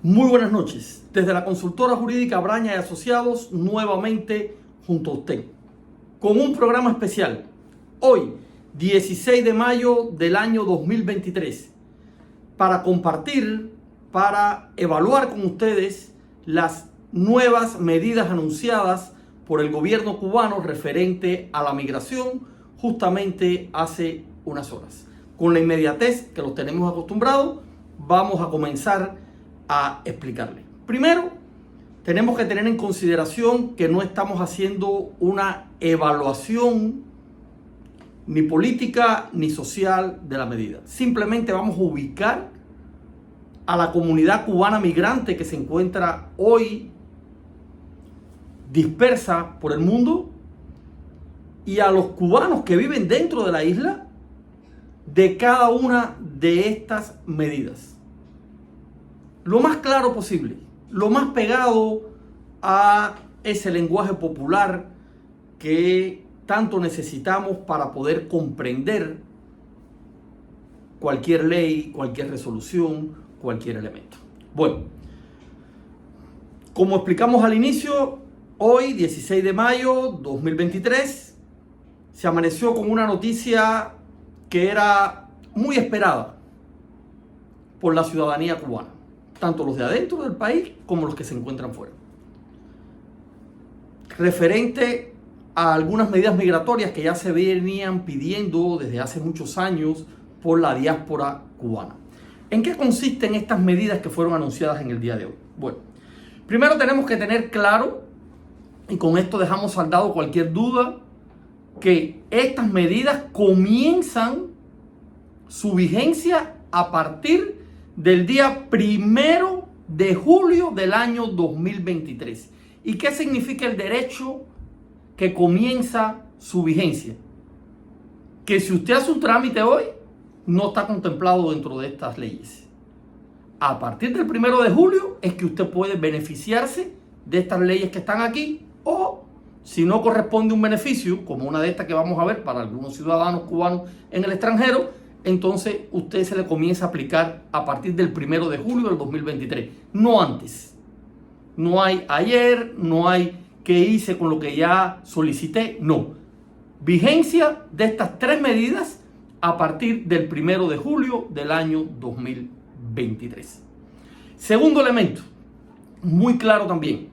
Muy buenas noches. Desde la consultora jurídica Braña y Asociados, nuevamente junto a usted, con un programa especial. Hoy, 16 de mayo del año 2023, para compartir, para evaluar con ustedes las nuevas medidas anunciadas por el gobierno cubano referente a la migración justamente hace unas horas. Con la inmediatez que los tenemos acostumbrados, vamos a comenzar a explicarle. Primero, tenemos que tener en consideración que no estamos haciendo una evaluación ni política ni social de la medida. Simplemente vamos a ubicar a la comunidad cubana migrante que se encuentra hoy dispersa por el mundo y a los cubanos que viven dentro de la isla de cada una de estas medidas. Lo más claro posible, lo más pegado a ese lenguaje popular que tanto necesitamos para poder comprender cualquier ley, cualquier resolución, cualquier elemento. Bueno, como explicamos al inicio, hoy, 16 de mayo 2023, se amaneció con una noticia que era muy esperada por la ciudadanía cubana, tanto los de adentro del país como los que se encuentran fuera, referente a algunas medidas migratorias que ya se venían pidiendo desde hace muchos años por la diáspora cubana. ¿En qué consisten estas medidas que fueron anunciadas en el día de hoy? Bueno, primero tenemos que tener claro, y con esto dejamos saldado cualquier duda, que estas medidas comienzan su vigencia a partir del día 1 de julio del año 2023. ¿Y qué significa el derecho que comienza su vigencia? Que si usted hace un trámite hoy, no está contemplado dentro de estas leyes. A partir del 1 de julio es que usted puede beneficiarse de estas leyes que están aquí, o si no corresponde un beneficio, como una de estas que vamos a ver para algunos ciudadanos cubanos en el extranjero, entonces usted se le comienza a aplicar a partir del 1 de julio del 2023, no antes. No hay ayer, no hay qué hice con lo que ya solicité, no. Vigencia de estas tres medidas a partir del 1 de julio del año 2023. Segundo elemento, muy claro también,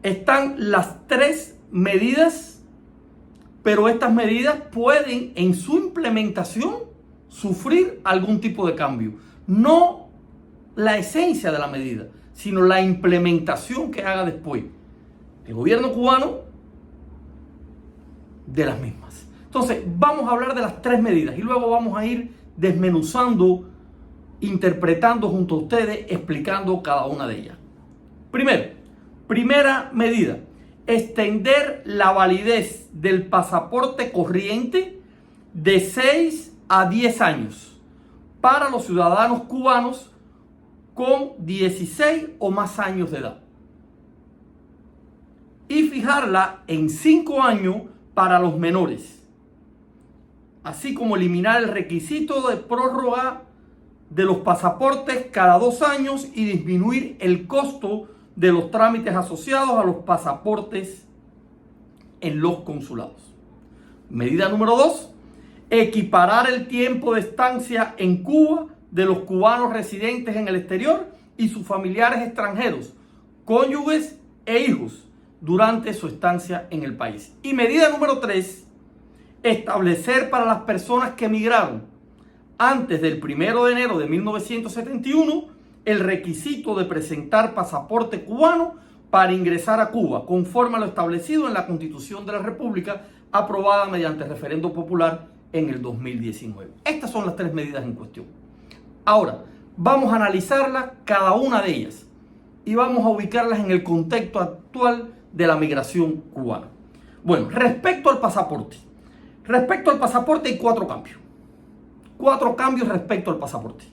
están las tres medidas, pero estas medidas pueden en su implementación sufrir algún tipo de cambio. No la esencia de la medida, sino la implementación que haga después el gobierno cubano de las mismas. Entonces, vamos a hablar de las tres medidas y luego vamos a ir desmenuzando, interpretando junto a ustedes, explicando cada una de ellas. Primera medida, extender la validez del pasaporte corriente de 6 a 10 años para los ciudadanos cubanos con 16 o más años de edad, y fijarla en 5 años para los menores, así como eliminar el requisito de prórroga de los pasaportes cada 2 años y disminuir el costo de los trámites asociados a los pasaportes en los consulados. Medida número 2, equiparar el tiempo de estancia en Cuba de los cubanos residentes en el exterior y sus familiares extranjeros, cónyuges e hijos durante su estancia en el país. Y medida número 3, establecer para las personas que emigraron antes del 1 de enero de 1971 el requisito de presentar pasaporte cubano para ingresar a Cuba, conforme a lo establecido en la Constitución de la República, aprobada mediante referendo popular en el 2019. Estas son las tres medidas en cuestión. Ahora, vamos a analizarlas cada una de ellas y vamos a ubicarlas en el contexto actual de la migración cubana. Bueno, respecto al pasaporte. Respecto al pasaporte hay 4 cambios. 4 cambios respecto al pasaporte.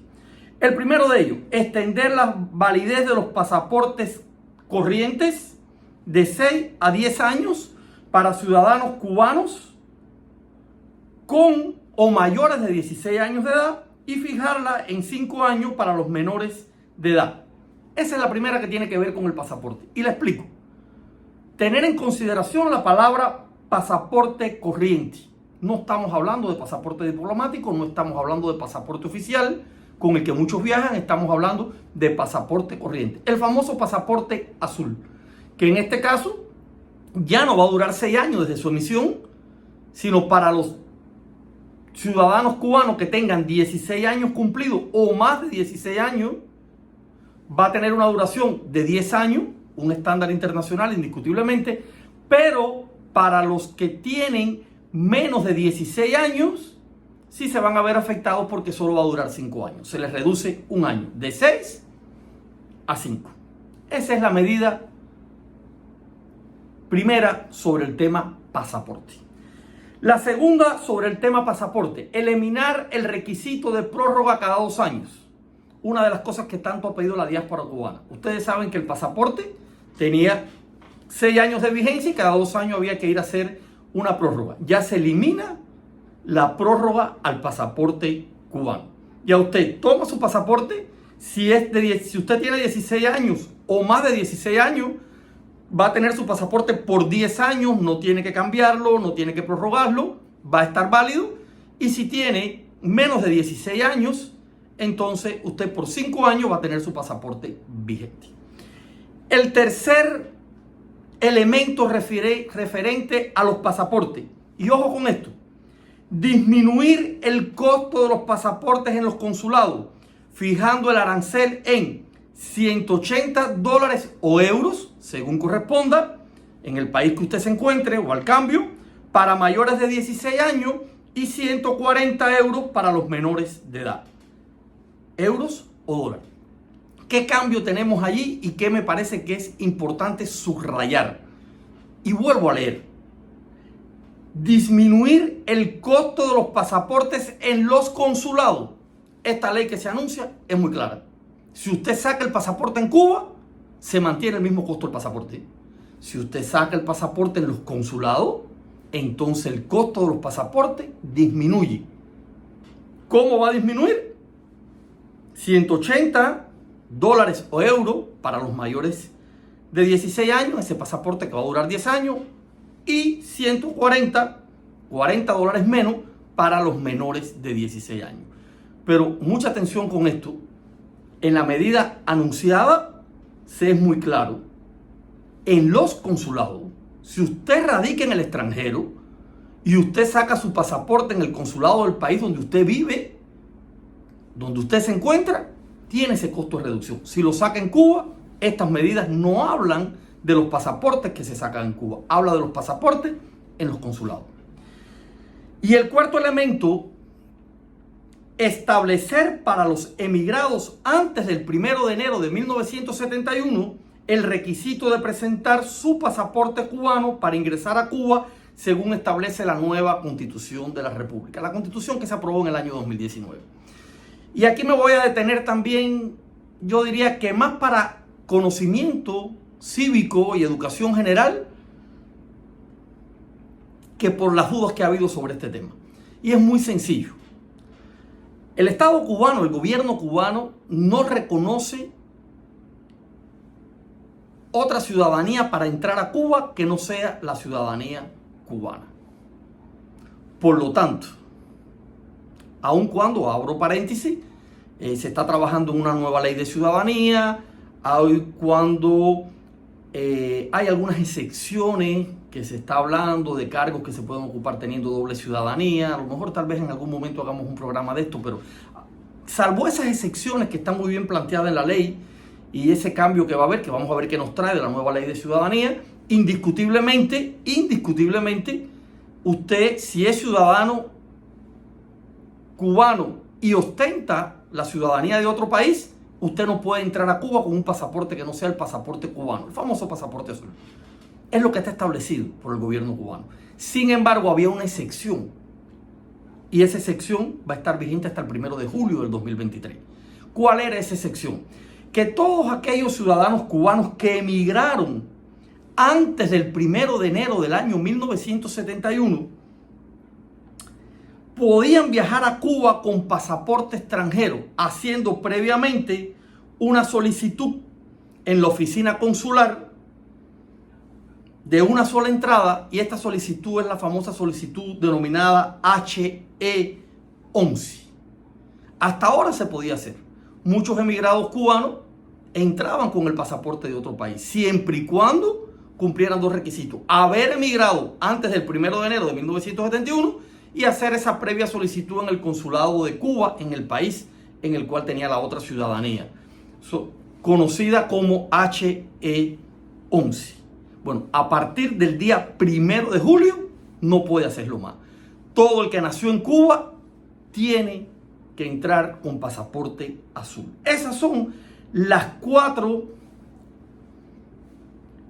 El primero de ellos, extender la validez de los pasaportes corrientes de 6 a 10 años para ciudadanos cubanos con o mayores de 16 años de edad y fijarla en 5 años para los menores de edad. Esa es la primera que tiene que ver con el pasaporte. Y la explico. Tener en consideración la palabra pasaporte corriente. No estamos hablando de pasaporte diplomático, no estamos hablando de pasaporte oficial con el que muchos viajan, estamos hablando de pasaporte corriente. El famoso pasaporte azul, que en este caso ya no va a durar 6 años desde su emisión, sino para los ciudadanos cubanos que tengan 16 años cumplidos o más de 16 años, va a tener una duración de 10 años, un estándar internacional indiscutiblemente, pero para los que tienen menos de 16 años, sí se van a ver afectados porque solo va a durar 5 años. Se les reduce un año, de 6 a 5. Esa es la medida primera sobre el tema pasaporte. La segunda sobre el tema pasaporte, eliminar el requisito de prórroga cada 2 años. Una de las cosas que tanto ha pedido la diáspora cubana. Ustedes saben que el pasaporte tenía 6 años de vigencia y cada 2 años había que ir a hacer una prórroga. Ya se elimina la prórroga al pasaporte cubano. Ya usted toma su pasaporte, si usted tiene 16 años o más de 16 años, va a tener su pasaporte por 10 años, no tiene que cambiarlo, no tiene que prorrogarlo, va a estar válido. Y si tiene menos de 16 años, entonces usted por 5 años va a tener su pasaporte vigente. El tercer elemento referente a los pasaportes, y ojo con esto, disminuir el costo de los pasaportes en los consulados, fijando el arancel en $180 o euros, según corresponda, en el país que usted se encuentre o al cambio, para mayores de 16 años y 140 euros para los menores de edad. ¿Euros o dólares? ¿Qué cambio tenemos allí y qué me parece que es importante subrayar? Y vuelvo a leer. Disminuir el costo de los pasaportes en los consulados. Esta ley que se anuncia es muy clara. Si usted saca el pasaporte en Cuba, se mantiene el mismo costo del pasaporte. Si usted saca el pasaporte en los consulados, entonces el costo de los pasaportes disminuye. ¿Cómo va a disminuir? $180 o euros para los mayores de 16 años, ese pasaporte que va a durar 10 años, y $40 menos para los menores de 16 años. Pero mucha atención con esto. En la medida anunciada, se es muy claro. En los consulados, si usted radica en el extranjero y usted saca su pasaporte en el consulado del país donde usted vive, donde usted se encuentra, tiene ese costo de reducción. Si lo saca en Cuba, estas medidas no hablan de los pasaportes que se sacan en Cuba. Habla de los pasaportes en los consulados. Y el cuarto elemento, establecer para los emigrados antes del 1 de enero de 1971 el requisito de presentar su pasaporte cubano para ingresar a Cuba, según establece la nueva Constitución de la República. La Constitución que se aprobó en el año 2019. Y aquí me voy a detener también, yo diría que más para conocimiento cívico y educación general, que por las dudas que ha habido sobre este tema. Y es muy sencillo. El Estado cubano, el gobierno cubano, no reconoce otra ciudadanía para entrar a Cuba que no sea la ciudadanía cubana. Por lo tanto, aun cuando, abro paréntesis, se está trabajando en una nueva ley de ciudadanía, aun cuando hay algunas excepciones que se está hablando de cargos que se pueden ocupar teniendo doble ciudadanía. A lo mejor tal vez en algún momento hagamos un programa de esto, pero salvo esas excepciones que están muy bien planteadas en la ley y ese cambio que va a haber, que vamos a ver qué nos trae de la nueva ley de ciudadanía, indiscutiblemente, usted, si es ciudadano cubano y ostenta la ciudadanía de otro país, usted no puede entrar a Cuba con un pasaporte que no sea el pasaporte cubano, el famoso pasaporte azul. Es lo que está establecido por el gobierno cubano. Sin embargo, había una excepción. Y esa excepción va a estar vigente hasta el 1 de julio del 2023. ¿Cuál era esa excepción? Que todos aquellos ciudadanos cubanos que emigraron antes del 1 de enero del año 1971 podían viajar a Cuba con pasaporte extranjero, haciendo previamente una solicitud en la oficina consular de una sola entrada, y esta solicitud es la famosa solicitud denominada HE11. Hasta ahora se podía hacer. Muchos emigrados cubanos entraban con el pasaporte de otro país, siempre y cuando cumplieran dos requisitos: haber emigrado antes del 1 de enero de 1971 y hacer esa previa solicitud en el consulado de Cuba, en el país en el cual tenía la otra ciudadanía, conocida como HE11. Bueno, a partir del día 1 de julio no puede hacerlo más. Todo el que nació en Cuba tiene que entrar con pasaporte azul. Esas son las 4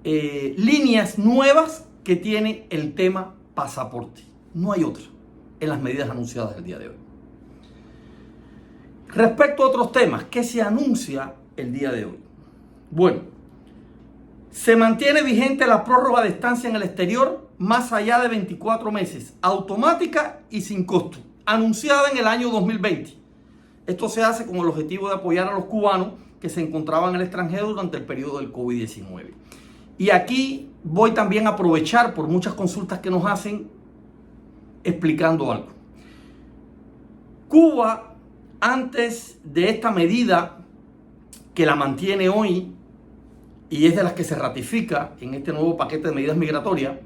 líneas nuevas que tiene el tema pasaporte. No hay otra en las medidas anunciadas el día de hoy. Respecto a otros temas, ¿qué se anuncia el día de hoy? Bueno, se mantiene vigente la prórroga de estancia en el exterior más allá de 24 meses, automática y sin costo, anunciada en el año 2020. Esto se hace con el objetivo de apoyar a los cubanos que se encontraban en el extranjero durante el periodo del COVID-19. Y aquí voy también a aprovechar por muchas consultas que nos hacen explicando algo. Cuba, antes de esta medida que la mantiene hoy y es de las que se ratifica en este nuevo paquete de medidas migratorias,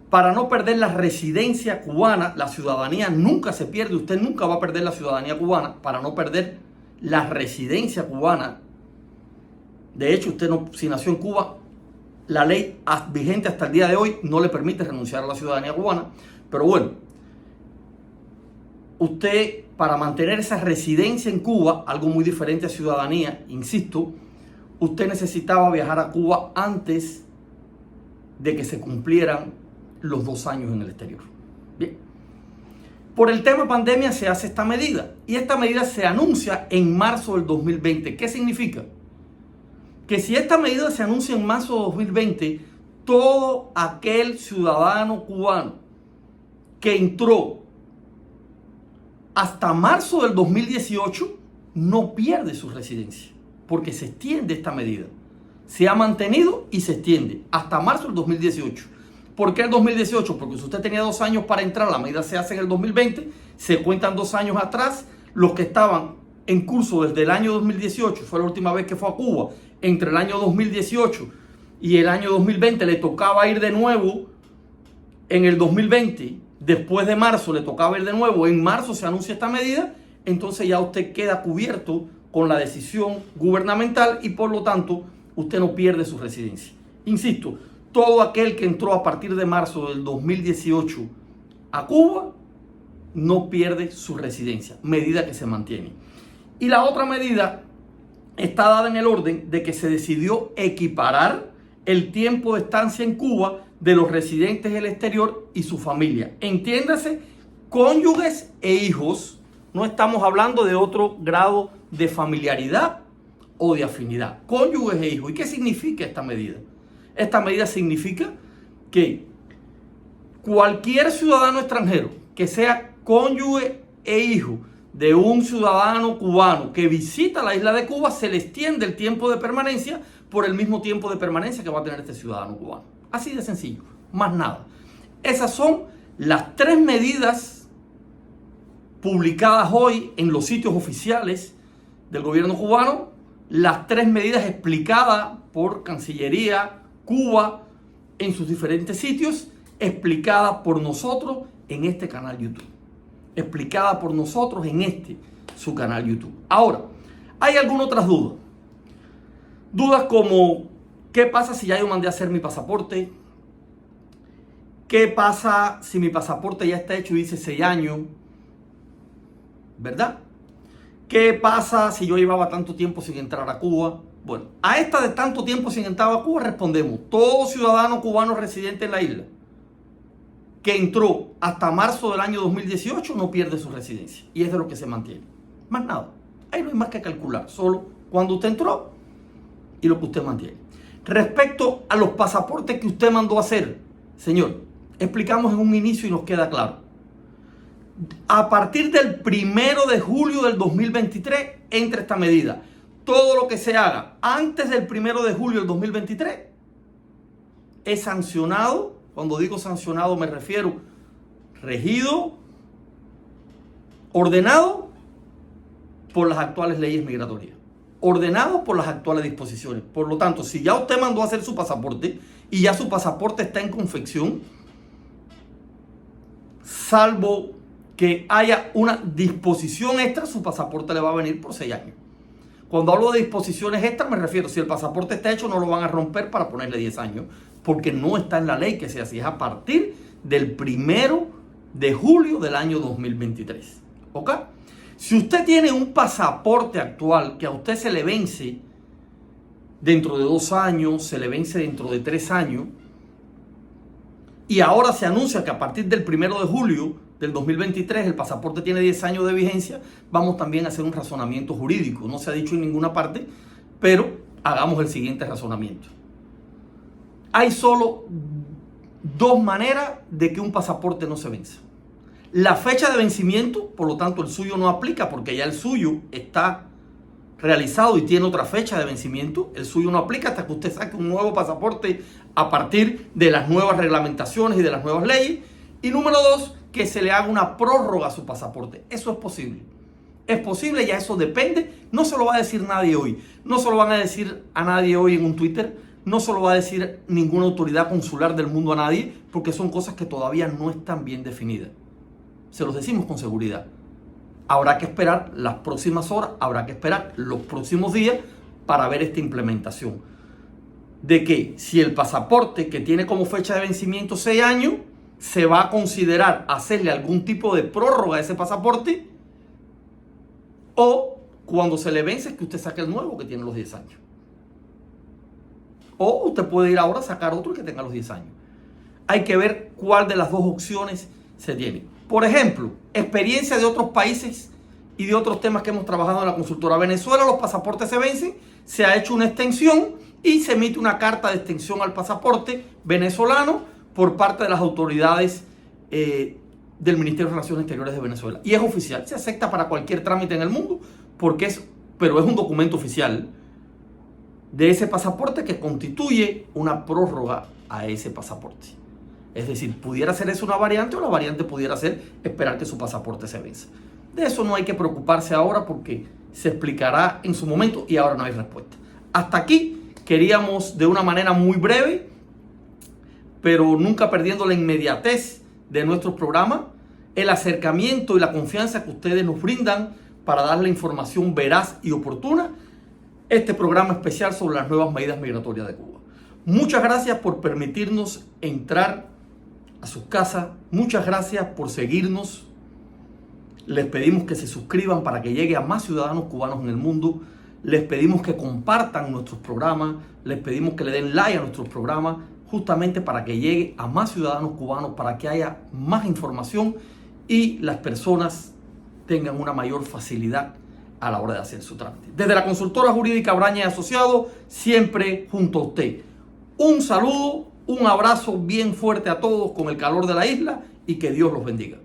para no perder la residencia cubana, la ciudadanía nunca se pierde, usted nunca va a perder la ciudadanía cubana, para no perder la residencia cubana. De hecho, usted no, si nació en Cuba, la ley vigente hasta el día de hoy no le permite renunciar a la ciudadanía cubana. Pero bueno, usted, para mantener esa residencia en Cuba, algo muy diferente a ciudadanía, insisto, usted necesitaba viajar a Cuba antes de que se cumplieran los 2 años en el exterior. Bien. Por el tema pandemia se hace esta medida, y esta medida se anuncia en marzo del 2020. ¿Qué significa? Que si esta medida se anuncia en marzo de 2020, todo aquel ciudadano cubano que entró hasta marzo del 2018 no pierde su residencia, porque se extiende esta medida. Se ha mantenido y se extiende hasta marzo del 2018. ¿Por qué el 2018? Porque si usted tenía 2 años para entrar, la medida se hace en el 2020, se cuentan 2 años atrás, los que estaban en curso desde el año 2018, fue la última vez que fue a Cuba, entre el año 2018 y el año 2020 le tocaba ir de nuevo en el 2020, después de marzo le tocaba ir de nuevo, en marzo se anuncia esta medida, entonces ya usted queda cubierto con la decisión gubernamental y por lo tanto usted no pierde su residencia. Insisto, todo aquel que entró a partir de marzo del 2018 a Cuba no pierde su residencia, medida que se mantiene. Y la otra medida está dada en el orden de que se decidió equiparar el tiempo de estancia en Cuba de los residentes del exterior y su familia. Entiéndase, cónyuges e hijos. No estamos hablando de otro grado de familiaridad o de afinidad. Cónyuges e hijos. ¿Y qué significa esta medida? Esta medida significa que cualquier ciudadano extranjero que sea cónyuge e hijo de un ciudadano cubano que visita la isla de Cuba, se le extiende el tiempo de permanencia por el mismo tiempo de permanencia que va a tener este ciudadano cubano. Así de sencillo, más nada. Esas son las 3 medidas publicadas hoy en los sitios oficiales del gobierno cubano, las 3 medidas explicadas por Cancillería Cuba en sus diferentes sitios, explicadas por nosotros en este canal YouTube. Explicada por nosotros en su canal YouTube. Ahora, hay algunas otras dudas. Dudas como, ¿qué pasa si ya yo mandé a hacer mi pasaporte? ¿Qué pasa si mi pasaporte ya está hecho y dice 6 años? ¿Verdad? ¿Qué pasa si yo llevaba tanto tiempo sin entrar a Cuba? Bueno, a esta de tanto tiempo sin entrar a Cuba respondemos: todo ciudadano cubano residente en la isla que entró hasta marzo del año 2018 no pierde su residencia y es de lo que se mantiene. Más nada, ahí no hay más que calcular, solo cuando usted entró y lo que usted mantiene. Respecto a los pasaportes que usted mandó a hacer, señor, explicamos en un inicio y nos queda claro. A partir del 1 de julio del 2023 entra esta medida. todo lo que se haga antes del 1 de julio del 2023 es sancionado. Cuando digo sancionado me refiero regido, ordenado por las actuales leyes migratorias, ordenado por las actuales disposiciones. Por lo tanto, si ya usted mandó a hacer su pasaporte y ya su pasaporte está en confección, salvo que haya una disposición extra, su pasaporte le va a venir por 6 años. Cuando hablo de disposiciones extras me refiero, si el pasaporte está hecho, no lo van a romper para ponerle 10 años, porque no está en la ley que sea así, es a partir del 1 de julio del año 2023. ¿Ok? Si usted tiene un pasaporte actual que a usted se le vence dentro de 2 años, se le vence dentro de 3 años, y ahora se anuncia que a partir del 1 de julio del 2023 el pasaporte tiene 10 años de vigencia, vamos también a hacer un razonamiento jurídico. No se ha dicho en ninguna parte, pero hagamos el siguiente razonamiento. Hay solo 2 maneras de que un pasaporte no se venza. La fecha de vencimiento, por lo tanto el suyo no aplica porque ya el suyo está realizado y tiene otra fecha de vencimiento. El suyo no aplica hasta que usted saque un nuevo pasaporte a partir de las nuevas reglamentaciones y de las nuevas leyes. Y número 2, que se le haga una prórroga a su pasaporte. Eso es posible. Es posible, ya eso depende. No se lo va a decir nadie hoy. No se lo van a decir a nadie hoy en un Twitter. No se lo va a decir ninguna autoridad consular del mundo a nadie, porque son cosas que todavía no están bien definidas. Se los decimos con seguridad. Habrá que esperar las próximas horas, habrá que esperar los próximos días para ver esta implementación. De que si el pasaporte que tiene como fecha de vencimiento 6 años, se va a considerar hacerle algún tipo de prórroga a ese pasaporte, o cuando se le vence que usted saque el nuevo que tiene los 10 años. O usted puede ir ahora a sacar otro que tenga los 10 años. Hay que ver cuál de las 2 opciones se tiene. Por ejemplo, experiencia de otros países y de otros temas que hemos trabajado en la consultora. Venezuela, los pasaportes se vencen, se ha hecho una extensión y se emite una carta de extensión al pasaporte venezolano por parte de las autoridades del Ministerio de Relaciones Exteriores de Venezuela. Y es oficial, se acepta para cualquier trámite en el mundo, pero es un documento oficial de ese pasaporte que constituye una prórroga a ese pasaporte. Es decir, pudiera ser eso una variante, o la variante pudiera ser esperar que su pasaporte se venza. De eso no hay que preocuparse ahora porque se explicará en su momento y ahora no hay respuesta. Hasta aquí queríamos, de una manera muy breve, pero nunca perdiendo la inmediatez de nuestros programas, el acercamiento y la confianza que ustedes nos brindan para dar la información veraz y oportuna, este programa especial sobre las nuevas medidas migratorias de Cuba. Muchas gracias por permitirnos entrar a sus casas. Muchas gracias por seguirnos. Les pedimos que se suscriban para que llegue a más ciudadanos cubanos en el mundo. Les pedimos que compartan nuestros programas. Les pedimos que le den like a nuestros programas, justamente para que llegue a más ciudadanos cubanos, para que haya más información y las personas tengan una mayor facilidad a la hora de hacer su trámite. Desde la consultora jurídica Braña y Asociados, siempre junto a usted. Un saludo, un abrazo bien fuerte a todos con el calor de la isla y que Dios los bendiga.